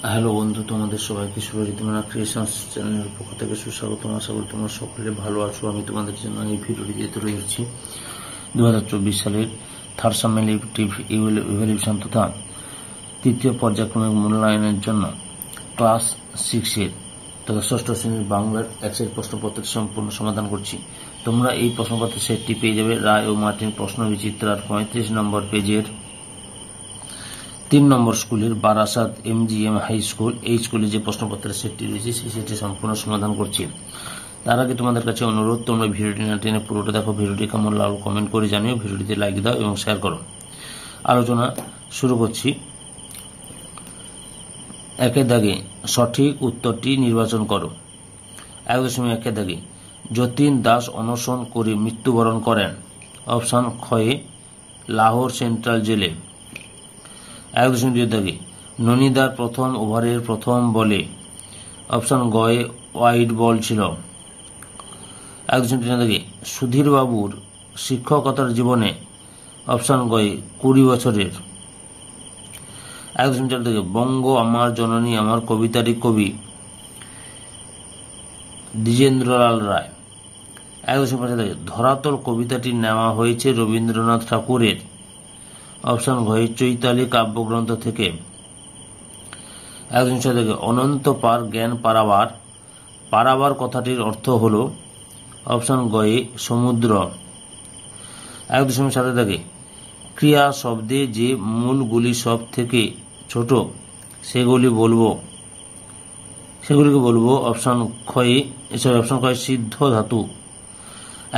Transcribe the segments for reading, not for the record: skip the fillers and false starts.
Hello বন্ধু, তোমাদের সবাইকে সুরজিৎমানা ক্রিয়েশনস চ্যানেলের পক্ষ থেকে সুস্বাগত। আশা করি তোমরা সকলে ভালো আছো। আমি তোমাদের জন্য এই ভিডিওটি দিতে রয়েছি 2024 সালের থার্ড সামেটিভ ইভ্যালুয়েশন তথা তৃতীয় পর্যায়ক্রমিক মূল্যায়নের জন্য ক্লাস 6 তথা ষষ্ঠ শ্রেণীর বাংলার এক্সের প্রশ্নপত্রের সম্পূর্ণ সমাধান করছি। তোমরা এই প্রশ্নপত্রের সেটটি পেয়ে যাবে রায় ও মার্টিন প্রশ্ন বিচিত্রার 35 নম্বর পেজের 3 নম্বর স্কুলের বারাসাত MGM হাই স্কুল। এই স্কুলে যে প্রশ্নপত্রের সেটটি রয়েছে সেই সেটটি সম্পূর্ণ সমাধান করছি। তার আগে তোমাদের কাছে অনুরোধ, তোমরা ভিডিওটি না টেনে পুরোটা দেখো। ভিডিওটি কেমন লাগলো কমেন্ট করে জানিও, ভিডিওটিতে লাইক দাও এবং শেয়ার করো। আলোচনা শুরু করছি। একের দাগে সঠিক উত্তরটি নির্বাচন করো। 1.1 দাগে যতীন দাস অনশন করে মৃত্যুবরণ করেন। অপশন খয়ে লাহোর সেন্ট্রাল জেলে। 1.2 দাগে ননিদার প্রথম ওভারের প্রথম বলে। অপশন গয়ে ওয়াইড বল ছিল। 1.3 দাগে সুধীর বাবুর শিক্ষকতার জীবনে। অপশন গয়ে 20 বছরের। 1.4 দাগে বঙ্গ আমার জননী আমার কবিতারই কবি দ্বিজেন্দ্রলাল রায়। 1.5 দাগে ধরাতল কবিতাটি নেওয়া হয়েছে রবীন্দ্রনাথ ঠাকুরের। অপশন ঘয়ে চৈতালি কাব্যগ্রন্থ থেকে। 1.6 দাগে অনন্ত পার জ্ঞান পারাবার। পারাবার কথাটির অর্থ হল। অপশন গয়ে সমুদ্র। 1.7 দাগে ক্রিয়া শব্দে যে মূলগুলি সব থেকে ছোট সেগুলিকে বলবো। অপশন খয়ে সিদ্ধ ধাতু।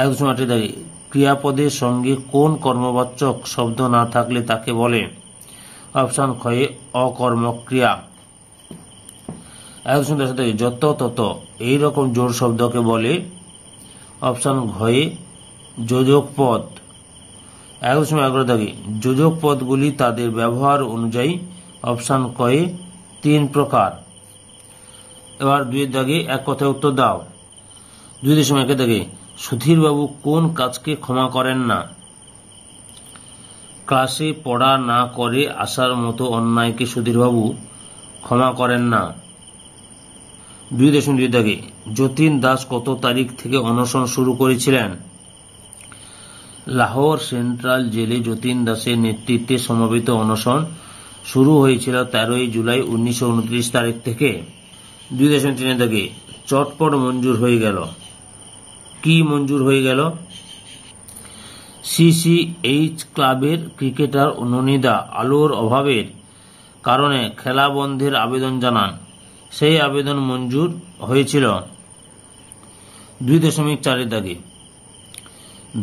1.8 দাগে ক্রিয়াপদের সঙ্গে কোন কর্মবাচক শব্দ না থাকলে তাকে বলে। অপশন খয়ে অকর্মক ক্রিয়া। 1.10 দাগে যত তত এই রকম জোর শব্দকে বলে। অপশন ঘয়ে যোজক পদ। 1.11 দাগে যোজক পদগুলি তাদের ব্যবহার অনুযায়ী। অপশন কয়ে 3 প্রকার। এবার 2 দাগে এক কথায় উত্তর দাও। 2.1 দাগে সুধীরবাবু কোন কাজকে ক্ষমা করেন না। ক্লাসে পড়া না করে আসার মতো অন্যায়কে সুধীরবাবু ক্ষমা করেন না। 2.2 দাগে যতীন দাস কত তারিখ থেকে অনশন শুরু করেছিলেন। লাহোর সেন্ট্রাল জেলে যতীন দাসের নেতৃত্বে সমবেত অনশন শুরু হয়েছিল 13 জুলাই 1929 তারিখ থেকে। 2.3 দাগে চটপট মঞ্জুর হয়ে গেল। কি মঞ্জুর হয়ে গেল? CCH ক্লাবের ক্রিকেটার ননিদা আলোর অভাবের কারণে খেলা বন্ধের আবেদন জানান। সেই আবেদন মঞ্জুর হয়েছিল। 2.4 দাগে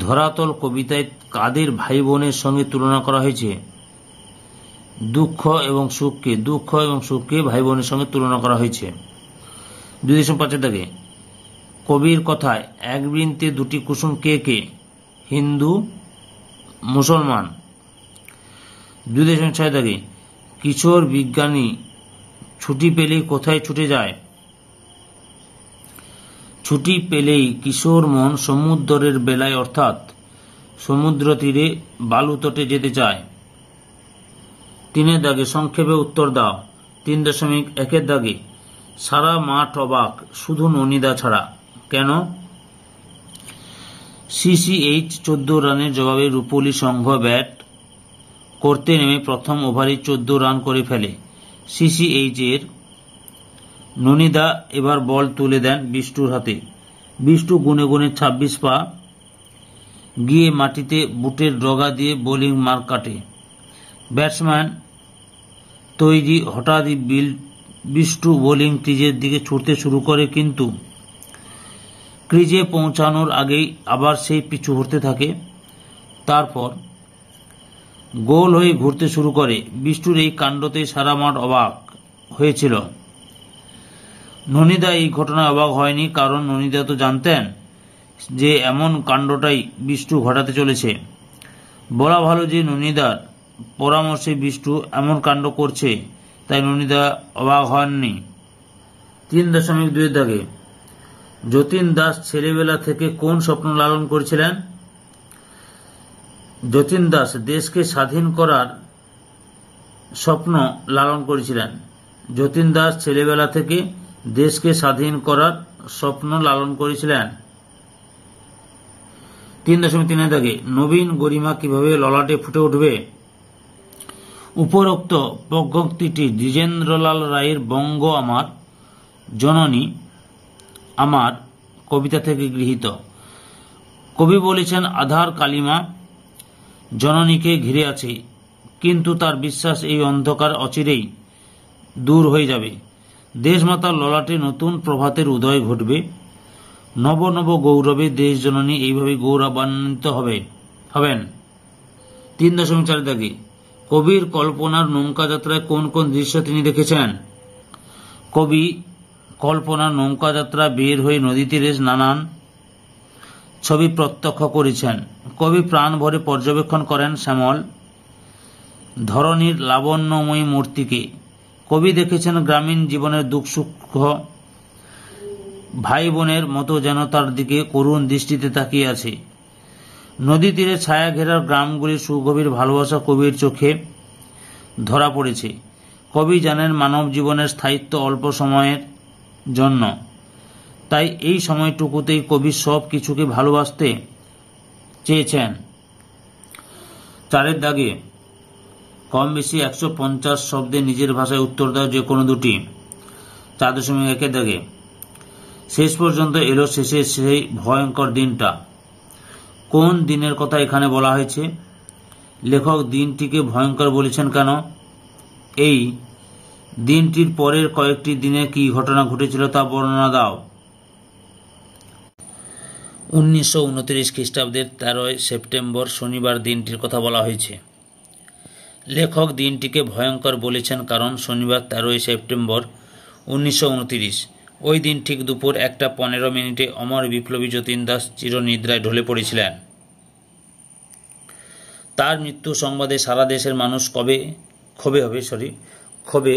ধরাতল কবিতায় কাদের ভাই বোনের সঙ্গে তুলনা করা হয়েছে। দুঃখ এবং সুখকে ভাই বোনের সঙ্গে তুলনা করা হয়েছে। 2.5 দাগে কবির কথায় এক বৃন্তে দুটি কুসুম কে কে? হিন্দু মুসলমান। 2.6 দাগে কিশোর বিজ্ঞানী ছুটি পেলেই কোথায় ছুটে যায়। ছুটি পেলেই কিশোর মন সমুদ্রের বেলায় অর্থাৎ সমুদ্র তীরে বালুতটে যেতে চায়। 3 দাগে সংক্ষেপে উত্তর দাও। 3.1 দাগে সারা মাঠ অবাক শুধু ননিদা ছাড়া। কেন? CCH 14 রানের জবাবে রূপলী সংঘ ব্যাট করতে নেমে প্রথম ওভারে 14 রান করে ফেলে। CCH এর ননিদা এবার বল তুলে দেন বিষ্টুর হাতে। বিষ্টু গুনে গুনে 26 পা গিয়ে মাটিতে বুটের ডগা দিয়ে বোলিং মার কাটে। ব্যাটসম্যান তৈরি হঠাৎই বিষ্টু বোলিং ক্রিজের দিকে ছুটতে শুরু করে, কিন্তু ক্রিজে পৌঁছানোর আগেই আবার সেই পিছু হতে থাকে। তারপর গোল হয়ে ঘুরতে শুরু করে। বিষ্টুর এই কাণ্ডতে সারা মাঠ অবাক হয়েছিল। ননিদা এই ঘটনায় অবাক হয়নি, কারণ ননিদা তো জানতেন যে এমন কাণ্ডটাই বিষ্টু ঘটাতে চলেছে। বলা ভালো যে ননিদার পরামর্শে বিষ্টু এমন কাণ্ড করছে, তাই ননিদা অবাক হননি। 3.2 দাগে যতীন দাস ছেলেবেলা থেকে কোন স্বপ্ন লালন করেছিলেন। যতীন দাস দেশকে স্বাধীন করার স্বপ্ন লালন করেছিলেন। যতীন দাস ছেলেবেলা থেকে দেশকে স্বাধীন করার স্বপ্ন লালন করেছিলেন। 3.3 দাগে নবীন গরিমা কিভাবে ললাটে ফুটে উঠবে। উপরোক্ত পঙ্ক্তিটি দ্বিজেন্দ্রলাল রায়ের বঙ্গ আমার জননী আমার কবিতা থেকে গৃহীত। কবি বলেছেন, আধার কালিমা জননীকে ঘিরে আছে, কিন্তু তার বিশ্বাস এই অন্ধকার অচিরেই দূর হয়ে যাবে। দেশমাতার ললাটে নতুন প্রভাতের উদয় ঘটবে। নব নব গৌরবে দেশ জননী এইভাবে গৌরবান্বিত হবেন। 3.4 দাগে কবির কল্পনার নৌকা যাত্রায় কোন কোন দৃশ্য তিনি দেখেছেন। কবি কল্পনার নৌকা যাত্রা বের হয়ে নদী তীরে নানান ছবি প্রত্যক্ষ করেছেন। কবি প্রাণ ভরে পর্যবেক্ষণ করেন শ্যামল ধরণীর লাবণ্যময়ী মূর্তিকে। কবি দেখেছেন গ্রামীণ জীবনের দুঃখ সুখ, ভাই বোনের মতো যেন তার দিকে করুণ দৃষ্টিতে তাকিয়ে আছে। নদী তীরে ছায়া ঘেরার গ্রামগুলির সুগভীর ভালোবাসা কবির চোখে ধরা পড়েছে। কবি জানেন মানব জীবনের স্থায়িত্ব অল্প সময়ের জন্য, তাই এই সময়টুকুতেই কবি সব কিছুকে ভালোবাসতে চেয়েছেন। 4 দাগে কম বেশি 150 শব্দে নিজের ভাষায় উত্তর দাও যে কোনো দুটি। 4.1 দাগে শেষ পর্যন্ত এলো শেষে সেই ভয়ঙ্কর দিনটা। কোন দিনের কথা এখানে বলা হয়েছে? লেখক দিনটিকে ভয়ঙ্কর বলেছেন কেন? এই দিনটির পরের কয়েকটি দিনে কি ঘটনা ঘটেছিল তা বর্ণনা দাও। 1929 খ্রিস্টাব্দের 13 সেপ্টেম্বর শনিবার দিনটির কথা বলা হয়েছে। লেখক দিনটিকে ভয়ঙ্কর বলেছেন কারণ শনিবার 13 সেপ্টেম্বর 1929 ওই দিন ঠিক দুপুর 1:15 অমর বিপ্লবী যতীন দাস চিরনিদ্রায় ঢলে পড়েছিলেন। তার মৃত্যু সংবাদে সারা দেশের মানুষ ক্ষোভে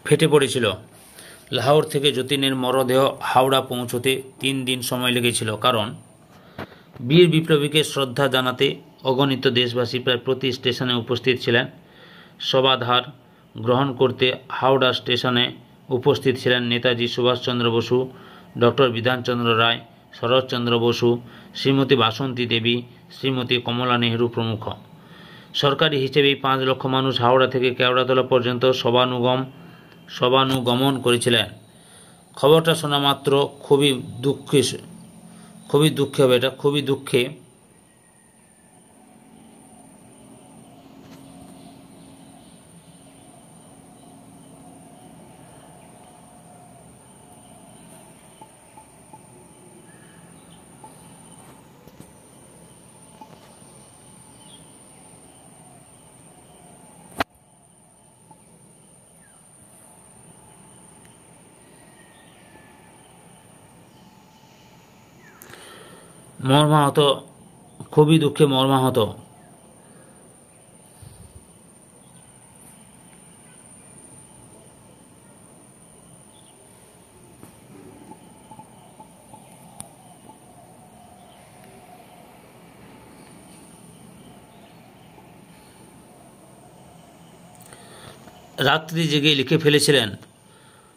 ফেটে পড়েছিল। লাহোর থেকে যতীনের মরদেহ হাওড়া পৌঁছতে 3 দিন সময় লেগেছিল, কারণ বীর বিপ্লবীকে শ্রদ্ধা জানাতে অগণিত দেশবাসী প্রায় প্রতি স্টেশনে উপস্থিত ছিলেন। শবাধার গ্রহণ করতে হাওড়া স্টেশনে উপস্থিত ছিলেন নেতাজি সুভাষচন্দ্র বসু, ডক্টর বিধানচন্দ্র রায়, শরৎচন্দ্র বসু, শ্রীমতী বাসন্তী দেবী, শ্রীমতী কমলা নেহরু প্রমুখ। সরকারি হিসেবেই 5 লক্ষ মানুষ হাওড়া থেকে কেওড়াতলা পর্যন্ত সবানুগমন করেছিলেন। খবরটা শোনা মাত্র খুবই দুঃখে মর্মাহত। রাত্রি জেগে লিখে ফেলেছিলেন,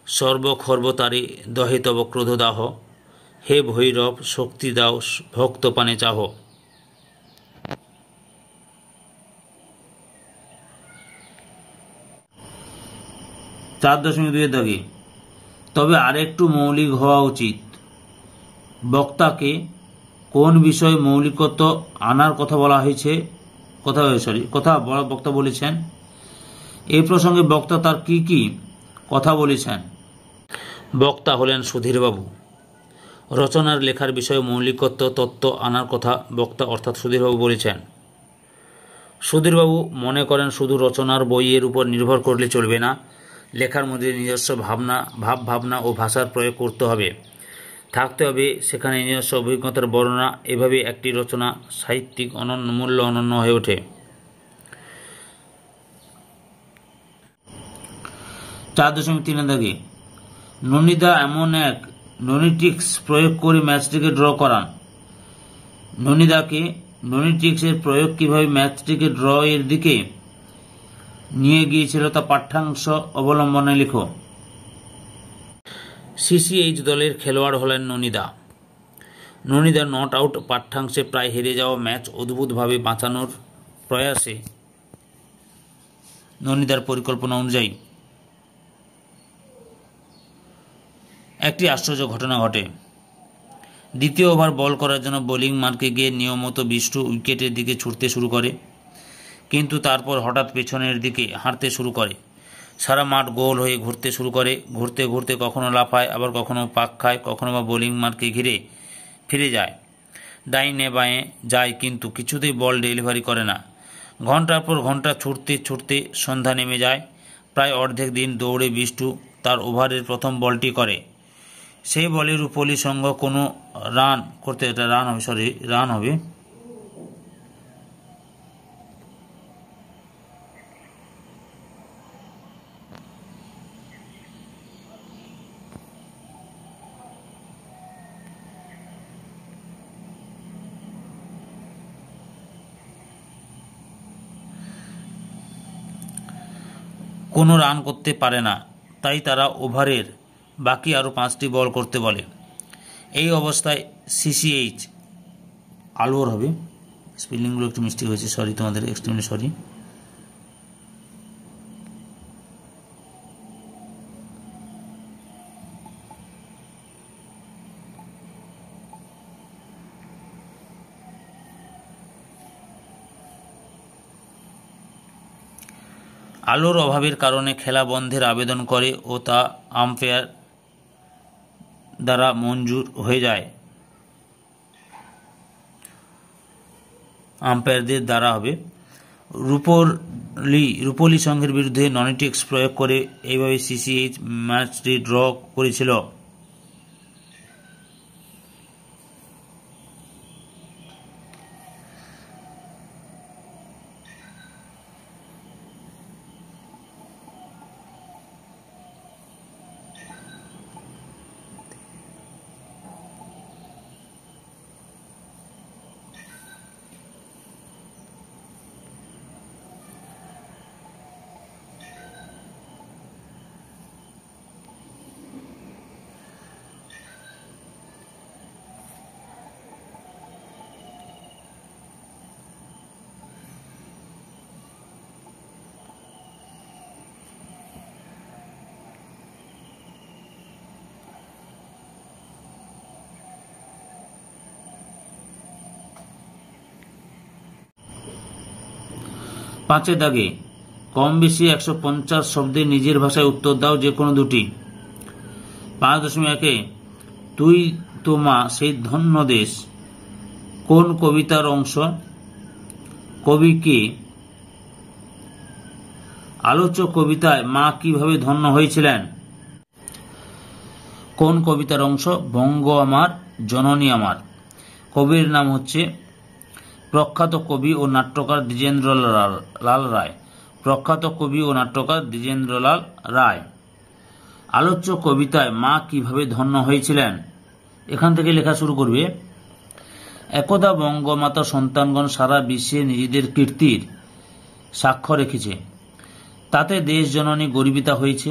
সর্বখর্বতারে দহে তব ক্রোধদাহ, হে ভৈরব শক্তি দাও ভক্ত পানে চাহ। 4.2 দাগে তবে আরেকটু মৌলিক হওয়া উচিত। বক্তাকে কোন বিষয়ে মৌলিকত্ব আনার কথা বক্তা বলেছেন? এই প্রসঙ্গে বক্তা তার কি কথা বলেছেন? বক্তা হলেন সুধীরবাবু। রচনার লেখার বিষয়ে মৌলিকত্ব তত্ত্ব আনার কথা বক্তা অর্থাৎ সুধীরবাবু বলেছেন। সুধীরবাবু মনে করেন শুধু রচনার বইয়ের উপর নির্ভর করলে চলবে না, লেখার মধ্যে নিজস্ব ভাবনা ও ভাষার প্রয়োগ করতে হবে, থাকতে হবে সেখানে নিজস্ব অভিজ্ঞতার বর্ণনা। এভাবে একটি রচনা সাহিত্যিক অনন্য হয়ে ওঠে। 4.3 দাগে ননিদা এমন এক ননিট্রিক্স প্রয়োগ করে ম্যাচটিকে ড্র করান। ননিট্রিক্সের প্রয়োগ কিভাবে ম্যাচটিকে ড্র এর দিকে নিয়ে গিয়েছিল তা পাঠ্যাংশ অবলম্বনে লিখো। সিসিএইচ দলের খেলোয়াড় হলেন ননিদা। ননিদা নট আউট পাঠ্যাংশে প্রায় হেরে যাওয়া ম্যাচ অদ্ভুতভাবে বাঁচানোর প্রয়াসে ননিদার পরিকল্পনা অনুযায়ী একটি আশ্চর্য ঘটনা ঘটে। দ্বিতীয় ওভার বল করার জন্য বোলিং মারকে গিয়ে নিয়মিত বিষ্টু উইকেটের দিকে ছুটতে শুরু করে, কিন্তু তারপর হঠাৎ পেছনের দিকে হাঁটতে শুরু করে। সারা মাঠ গোল হয়ে ঘুরতে শুরু করে। ঘুরতে ঘুরতে কখনো লাফায়, আবার কখনো পাক খায়, কখনো বা বোলিং মারকে ঘিরে ফিরে যায়, ডাইনে বাঁয়ে যায়, কিন্তু কিছুতেই বল ডেলিভারি করে না। ঘন্টার পর ঘন্টা ছুটতে ছুটতে সন্ধ্যা নেমে যায়। প্রায় অর্ধেক দিন দৌড়ে বিষ্টু তার ওভারের প্রথম বলটি করে। সেই বলে রূপলী সংঘ কোনো রান হবে। কোনো রান করতে পারে না, তাই তারা ওভারের বাকি আরও 5টি বল করতে বলে। এই অবস্থায় সিসিএইচ আলোর হবে, স্পেলিংগুলো একটু মিস্টেক হয়েছে, সরি তোমাদের, এক্সট্রিমলি সরি। আলোর অভাবের কারণে খেলা বন্ধের আবেদন করে ও তা আম্পায়ার দ্বারা মঞ্জুর হয়ে যায়। আম্পায়ারদের দ্বারা হবে। রূপলী সংঘের বিরুদ্ধে ননিট্রিক্স প্রয়োগ করে এইভাবে সিসিএইচ ম্যাচটি ড্র করেছিল। পাঁচের দাগে কম বেশি 150 শব্দে নিজের ভাষায় উত্তর দাও, যে কোনো দুটি। 5.1 তুই তো মা সেই ধন্য দেশ কোন কবিতার অংশ? কবি কে? আলোচ্য কবিতায় মা কিভাবে ধন্য হয়েছিলেন? কোন কবিতার অংশ? বঙ্গ আমার জননী আমার। কবির নাম হচ্ছে প্রখ্যাত কবি ও নাট্যকার দ্বিজেন্দ্রলাল রায়। প্রখ্যাত কবি ও নাট্যকার দ্বিজেন্দ্রলাল রায়। আলোচ্য কবিতায় মা কিভাবে ধন্য হয়েছিলেন, এখান থেকে লেখা শুরু করবে। একদা বঙ্গমাতা সন্তানগণ সারা বিশ্বে নিজেদের কীর্তির সাক্ষ্য রেখেছে, তাতে দেশ জননী গর্বিতা হয়েছে।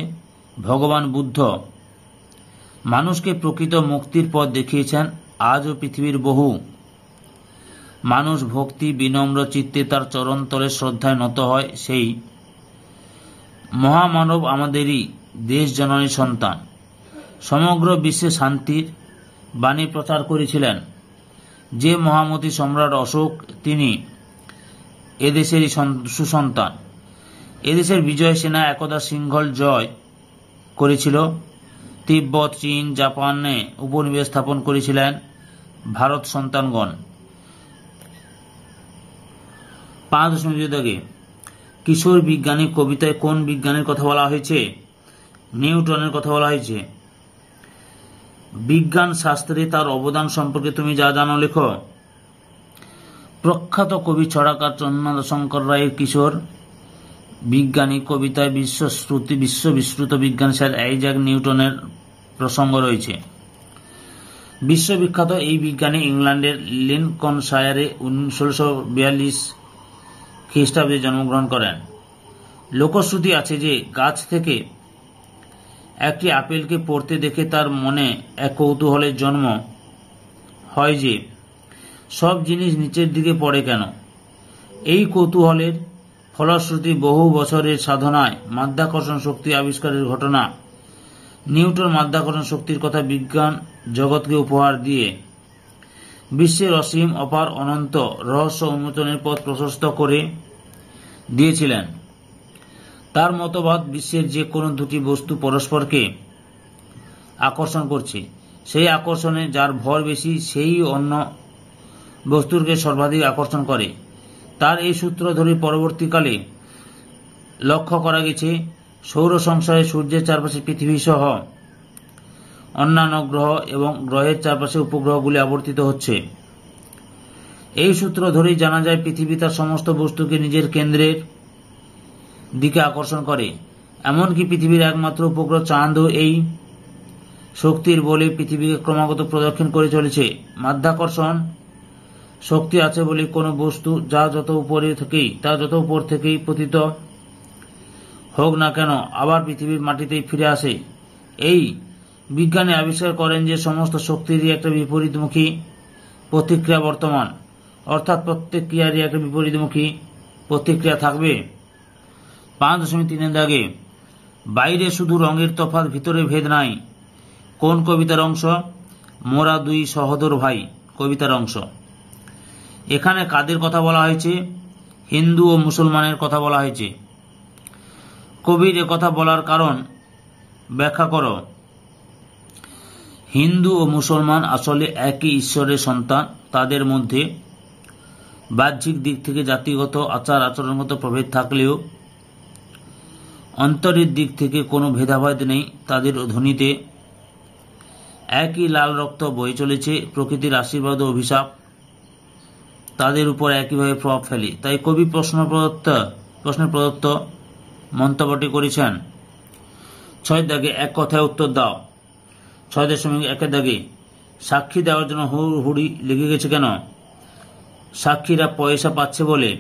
ভগবান বুদ্ধ মানুষকে প্রকৃত মুক্তির পথ দেখিয়েছেন। আজও পৃথিবীর বহু মানুষ ভক্তি বিনম্র চিত্তে তার চরণতলে শ্রদ্ধায় নত হয়। সেই মহামানব আমাদেরই দেশ জননী সন্তান। সমগ্র বিশ্বে শান্তির বাণী প্রচার করেছিলেন যে মহামতি সম্রাট অশোক, তিনি এদেশেরই সুসন্তান। এদেশের বিজয় সেনা একদা সিংহল জয় করেছিল। তিব্বত, চীন, জাপানে উপনিবেশ স্থাপন করেছিলেন ভারত সন্তানগণ। 5.2 কিশোর বিজ্ঞানী কবিতায় কোন বিজ্ঞানীর কথা বলা হয়েছে? নিউটনের কথা বলা হয়েছে। বিজ্ঞান শাস্ত্রে তার অবদান সম্পর্কে তুমি যা জানো লেখো। প্রখ্যাত কবি ছড়াকার চন্দ্রশঙ্কর রায়ের কিশোর বিজ্ঞানী কবিতায় বিশ্ববিশ্রুত বিজ্ঞান স্যার আইজাক নিউটনের প্রসঙ্গ রয়েছে। বিশ্ববিখ্যাত এই বিজ্ঞানী ইংল্যান্ডের লিনকনশায়ারে 1642 খ্রিস্টাব্দে জন্মগ্রহণ করেন। লোকশ্রুতি আছে যে গাছ থেকে একটি আপেলকে পড়তে দেখে তার মনে এক কৌতূহলের জন্ম হয় যে সব জিনিস নিচের দিকে পড়ে কেন। এই কৌতূহলের ফলশ্রুতি বহু বছরের সাধনায় মাধ্যাকর্ষণ শক্তি আবিষ্কারের ঘটনা। নিউটন মাধ্যাকর্ষণ শক্তির কথা বিজ্ঞান জগৎকে উপহার দিয়ে বিশ্বের অসীম অপার অনন্ত রহস্য উন্মোচনের পথ প্রশস্ত করে দিয়েছিলেন। তার মতবাদ বিশ্বের যে কোনো দুটি বস্তু পরস্পরকে আকর্ষণ করছে, সেই আকর্ষণে যার ভর বেশি সেই অন্য বস্তুকে সর্বাধিক আকর্ষণ করে। তার এই সূত্র ধরে পরবর্তীকালে লক্ষ্য করা গেছে সৌর সংসারে সূর্যের চারপাশে পৃথিবী সহ অন্যান্য গ্রহ এবং গ্রহের চারপাশে উপগ্রহগুলি আবর্তিত হচ্ছে। এই সূত্র ধরেই জানা যায় পৃথিবী তার সমস্ত বস্তুকে নিজের কেন্দ্রের দিকে আকর্ষণ করে। এমনকি পৃথিবীর একমাত্র উপগ্রহ চাঁদও এই শক্তির বলে পৃথিবীকে ক্রমাগত প্রদক্ষিণ করে চলেছে। মাধ্যাকর্ষণ শক্তি আছে বলে কোনো বস্তু যত উপর থেকেই পতিত হোক না কেন আবার পৃথিবীর মাটিতেই ফিরে আসে। এই বিজ্ঞানী আবিষ্কার করেন যে সমস্ত শক্তিরই একটা বিপরীতমুখী প্রতিক্রিয়া বর্তমান, অর্থাৎ প্রত্যেক ক্রিয়ারই একটা বিপরীতমুখী প্রতিক্রিয়া থাকবে। 5.3 দাগে বাইরে শুধু রঙের তফাৎ, ভিতরে ভেদ নাই। কোন কবিতার অংশ? মোরা দুই সহোদর ভাই কবিতার অংশ। এখানে কাদের কথা বলা হয়েছে? হিন্দু ও মুসলমানের কথা বলা হয়েছে। কবির কথা বলার কারণ ব্যাখ্যা করো। হিন্দু ও মুসলমান আসলে একই ঈশ্বরের সন্তান। তাদের মধ্যে বাহ্যিক দিক থেকে জাতিগত আচার আচরণগত প্রভেদ থাকলেও অন্তরের দিক থেকে কোনো ভেদাভেদ নেই। তাদের ধ্বনিতে একই লাল রক্ত বয়ে চলেছে। প্রকৃতির আশীর্বাদ ও অভিশাপ তাদের উপর একইভাবে প্রভাব ফেলে। তাই কবি প্রশ্নের প্রদত্ত মন্তব্যটি করেছেন। 6 দাগে এক কথায় উত্তর দাও। 6.1 দাগে সাক্ষী দেওয়ার জন্য হুড়ি লেগে গেছে কেন? সাক্ষীরা পয়সা পাচ্ছে বলে।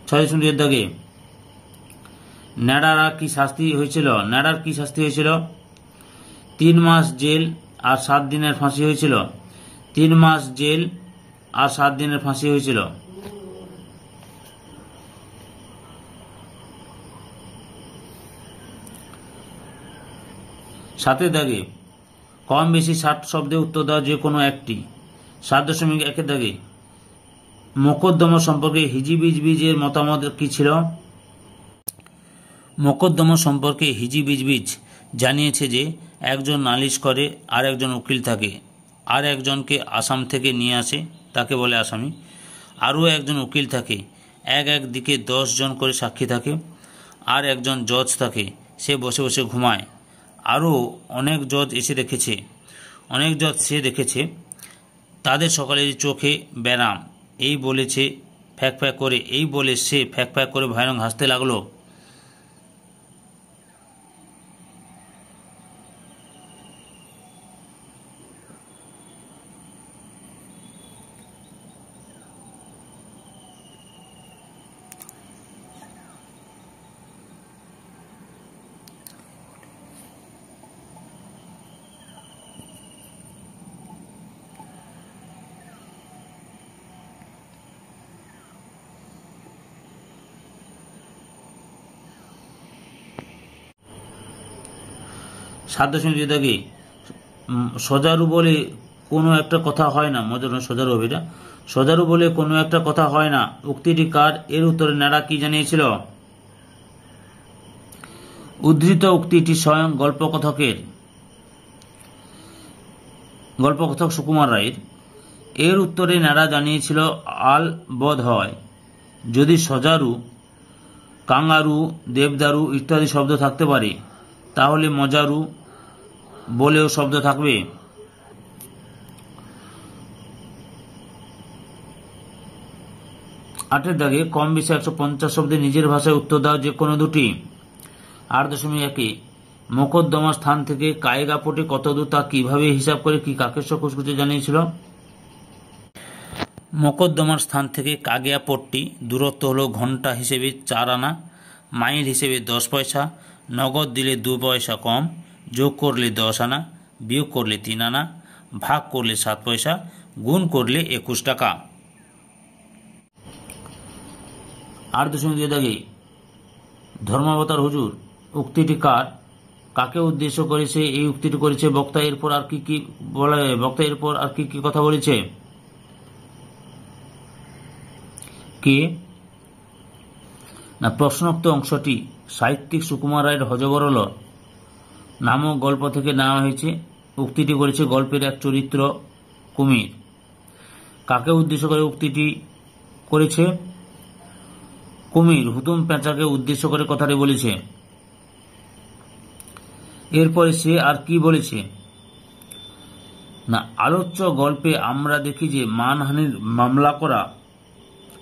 6.2 দাগে ন্যাড়ার কি শাস্তি হয়েছিল? 3 মাস জেল আর 7 দিনের ফাঁসি হয়েছিল। 3 মাস জেল আর 7 দিনের ফাঁসি হয়েছিল। 7 দাগে কম বেশি 60 শব্দে উত্তর দেওয়া যে কোনো একটি। 7.1 দাগে মোকদ্দমা সম্পর্কে হিজিবিজবিজের মতামত কি ছিল? মোকদ্দমা সম্পর্কে হিজিবিজবিজ জানিয়েছে যে একজন নালিশ করে, আর একজন উকিল থাকে, আর একজনকে আসাম থেকে নিয়ে আসে, তাকে বলে আসামি। আরও একজন উকিল থাকে, এক দিকে 10 জন করে সাক্ষী থাকে, আর একজন জজ থাকে, সে বসে বসে ঘুমায়। আরও অনেক জজ সে দেখেছে, তাদের সকলের চোখে ব্যারাম। এই বলে সে ফ্যাক ফ্যাক করে ভয়ানক হাসতে লাগলো। দাগে সজারু বলে কোনো একটা কথা হয় না। সজারু বলে কোনো একটা কথা হয় না উক্তিটি কার? এর উত্তরে ন্যাড়া কি জানিয়েছিল? উদ্ধৃত উক্তিটি স্বয়ং গল্পকথক সুকুমার রায়ের। এর উত্তরে ন্যাড়া জানিয়েছিল আল বধ হয় যদি সজারু কাঙ্গারু, দেবদারু ইত্যাদি শব্দ থাকতে পারে, তাহলে মজারু বলেও শব্দ থাকবে। আটের দাগে কম বেশি 150 শব্দে নিজের ভাষায় উত্তর দাও যে কোনো দুটি। 8.1 মোকদ্দমার স্থান থেকে কায়গাপটে কত দূর তা কিভাবে হিসাব করে কি কাকেশ্বর কুচকুচে জানিয়েছিল? মোকদ্দমার স্থান থেকে কাগিয়াপট্টি দূরত্ব হলো ঘন্টা হিসেবে 4 আনা, মাইল হিসেবে 10 পয়সা, নগদ দিলে 2 পয়সা কম, যোগ করলে 10 আনা, বিয়োগ করলে 3 আনা, ভাগ করলে 7 পয়সা, গুণ করলে 21 টাকা। 8.2 দাগে ধর্মাবতার হুজুর উক্তিটি কার, কাকে উদ্দেশ্য করেছে এই উক্তিটি করেছে, বক্তা এরপর আর কি কি বলা, বক্তা এরপর আর কি কি কথা বলেছে, কে না? প্রশ্নোক্ত অংশটি সাহিত্যিক সুকুমার রায়ের হযবরল নামক গল্প থেকে নেওয়া হয়েছে। উক্তিটি করেছে গল্পের এক চরিত্র কুমির। কাকে উদ্দেশ্য করে উক্তিটি করেছে? কুমির হুতুম পেঁচাকে উদ্দেশ্য করে কথাটি বলেছে। এরপরে সে আর কি বলেছে না? আলোচ্য গল্পে আমরা দেখি যে মানহানির মামলা করা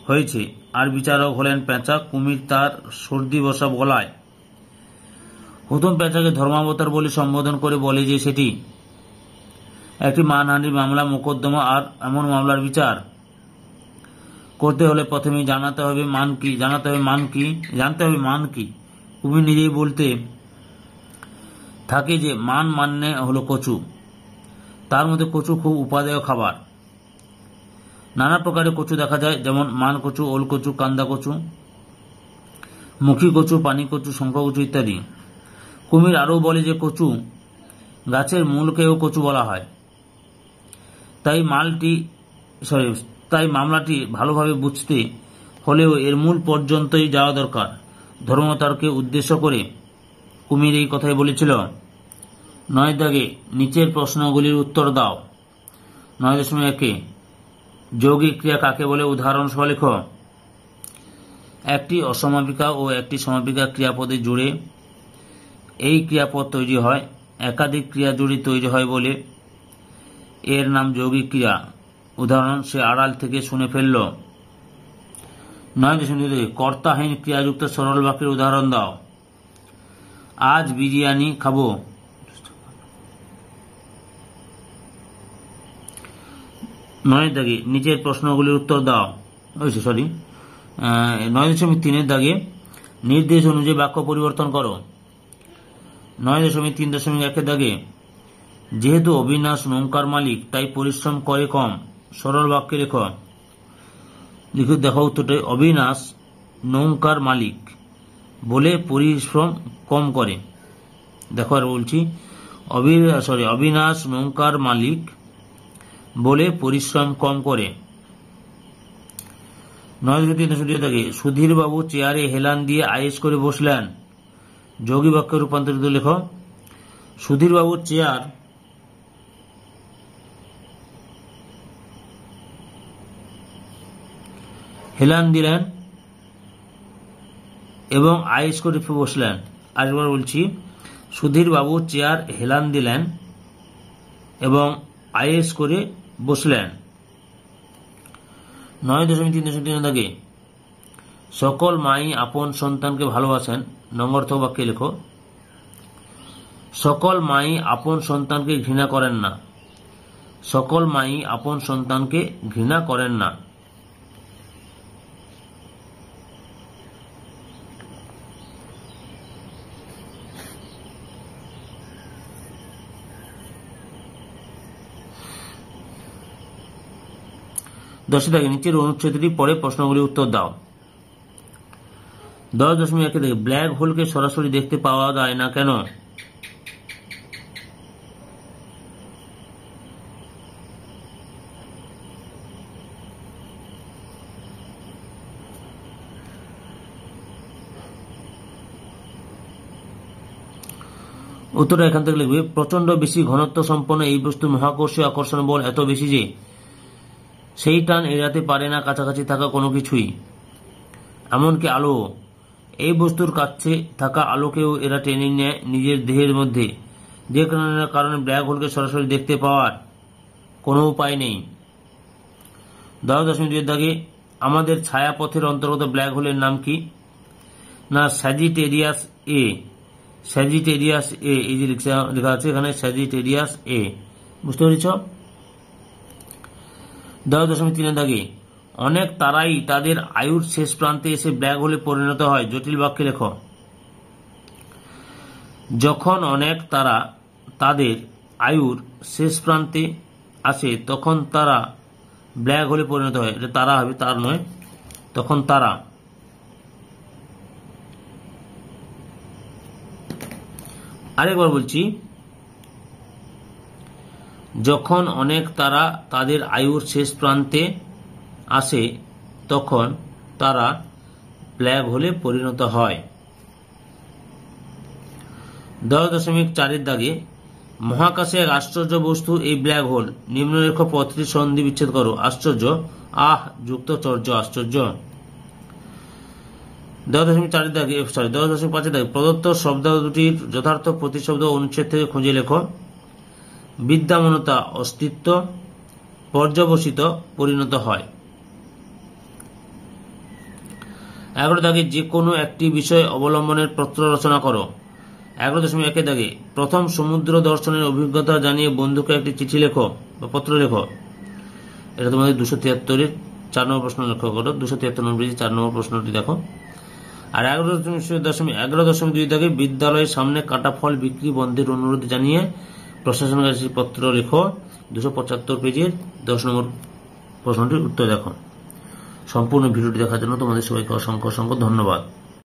হয়েছে আর বিচারক হলেন পেঁচা। কুমির তার সর্দি বসা গলায় হুতুম পেঁচাকে ধর্মাবতার বলে সম্বোধন করে বলে যে সেটি একটি মানহানির মামলা, মোকদ্দমা, আর এমন মামলার বিচার করতে হলে প্রথমে জানতে হবে মান কি। কুমির নিজেই বলতে থাকে যে মান মানে হলো কচু, তার মধ্যে কচু খুব উপাদেয় খাবার। নানা প্রকারের কচু দেখা যায়, যেমন মান কচু, ওল কচু, কান্দা কচু, মুখী কচু, পানি কচু, শঙ্খ কচু ইত্যাদি। কুমির আরও বলে যে কচু গাছের মূলকেও কচু বলা হয়। তাই মামলাটি ভালোভাবে বুঝতে হলেও এর মূল পর্যন্তই যাওয়া দরকার। ধর্মতারকে উদ্দেশ্য করে কুমির এই কথাই বলেছিল। 9 দাগে নিচের প্রশ্নগুলির উত্তর দাও। 9.1 যৌগিক ক্রিয়া কাকে বলে উদাহরণ সহ লেখ। একটি অসমাপিকা ও একটি সমাপিকা ক্রিয়াপদে জুড়ে এই ক্রিয়াপদ তৈরি হয়। একাধিক ক্রিয়া জুড়ে তৈরি হয় বলে এর নাম যৌগিক ক্রিয়া। উদাহরণ সে আড়াল থেকে শুনে ফেলল। 9.2 কর্তাহীন ক্রিয়াযুক্ত সরল বাক্যের উদাহরণ দাও। আজ বিরিয়ানি খাবো। 9 দাগে নিচের প্রশ্নগুলির উত্তর দাও। 9.3 দাগে নির্দেশ অনুযায়ী বাক্য পরিবর্তন করো। 9.3.1 দাগে যেহেতু অবিনাশ নৌকার মালিক তাই পরিশ্রম করে কম। সরল বাক্যে লেখো। দেখো উত্তরটা, অবিনাশ নৌকার মালিক বলে পরিশ্রম কম করে। দেখো আর বলছি, অবিনাশ নৌকার মালিক বলে পরিশ্রম কম করে। 9.3 দাগে সুধীর বাবু চেয়ারে হেলান দিয়ে আয়েশ করে বসলেন। যৌগিক বাক্যে রূপান্তরিত লেখো। সুধীর বাবু চেয়ার হেলান দিলেন এবং আয়েশ করে বসলেন। আরেকবার বলছি, সুধীর বাবু চেয়ার হেলান দিলেন এবং আয়েশ করে বসলেন। 9.3 দাগে সকল মাই আপন সন্তানকে ভালোবাসেন। নম্বর্থক বাক্যে লেখো। সকল মাই আপন সন্তানকে ঘৃণা করেন না। সকল মাই আপন সন্তানকে ঘৃণা করেন না। দশে দাগে নিচের অনুচ্ছেদটি পরে প্রশ্নগুলির উত্তর দাও। 10.1 থেকে ব্ল্যাক হোলকে সরাসরি দেখতে পাওয়া যায় না কেন? উত্তরটা এখান থেকে লিখবে। প্রচন্ড বেশি ঘনত্ব সম্পন্ন এই বস্তু মহাকর্ষীয় আকর্ষণ বল এত বেশি যে সেই টান এড়াতে পারে না কাছাকাছি থাকা কোনো কিছুই, এমনকি আলো। এই বস্তুর কাছে থাকা আলোকেও এরা টেনে নেয় নিজের দেহের মধ্যে, যে কারণে ব্ল্যাক হোলকে সরাসরি দেখতে পাওয়ার কোনো উপায় নেই। 10.2 দাগে আমাদের ছায়াপথের অন্তর্গত ব্ল্যাক হোলের নাম কি? না স্যাজিটেরিয়াস এ। স্যাজিটেরিয়াস এ, এই যে লেখা আছে এখানে স্যাজিটেরিয়াস এ, বুঝতে পেরেছ? 10.3 দাগে অনেক তারাই তাদের আয়ুর শেষ প্রান্তে এসে ব্ল্যাক হোলে পরিণত হয়। জটিল বাক্যে লেখো। যখন অনেক তারা তাদের আয়ুর শেষ প্রান্তে আসে তখন তারা ব্ল্যাক হোলে পরিণত হয়। এটা তারা হবে, তার নয়, তখন তারা। আরেকবার বলছি, যখন অনেক তারা তাদের আয়ুর শেষ প্রান্তে আসে তখন তারা ব্ল্যাক হোলে পরিণত হয়। 10.4 দাগে মহাকাশে এক আশ্চর্য বস্তু এই ব্ল্যাক হোল। নিম্নরেখ পথটি সন্ধি বিচ্ছেদ করো। আশ্চর্য, আহ যুক্ত চর্য, আশ্চর্য। 10.4 দাগে 10.5 দাগে প্রদত্ত শব্দ দুটির যথার্থ প্রতিশব্দ অনুচ্ছেদ থেকে খুঁজে লেখো। বিদ্যমানতা অস্তিত্ব, পর্যবসিত পরিণত হয়। 11 দাগে যে কোনো একটি বিষয় অবলম্বনের পত্র রচনা করো। 11.1 দাগে প্রথম সমুদ্র দর্শনের অভিজ্ঞতা জানিয়ে বন্ধুকে একটি চিঠি লেখো বা পত্র লেখো। এটা তোমাদের 273-এর 4 নম্বর প্রশ্ন লক্ষ্য করো। 273 নম্বর 4 নম্বর প্রশ্নটি দেখো। আর 11.2 দাগে বিদ্যালয়ের সামনে কাটা ফল বিক্রি বন্ধের অনুরোধ জানিয়ে প্রশাসনের কাছে পত্র লেখো। 275 পেজের 10 নম্বর প্রশ্নটির উত্তর দেখো। সম্পূর্ণ ভিডিওটি দেখার জন্য তোমাদের সবাইকে অসংখ্য অসংখ্য ধন্যবাদ।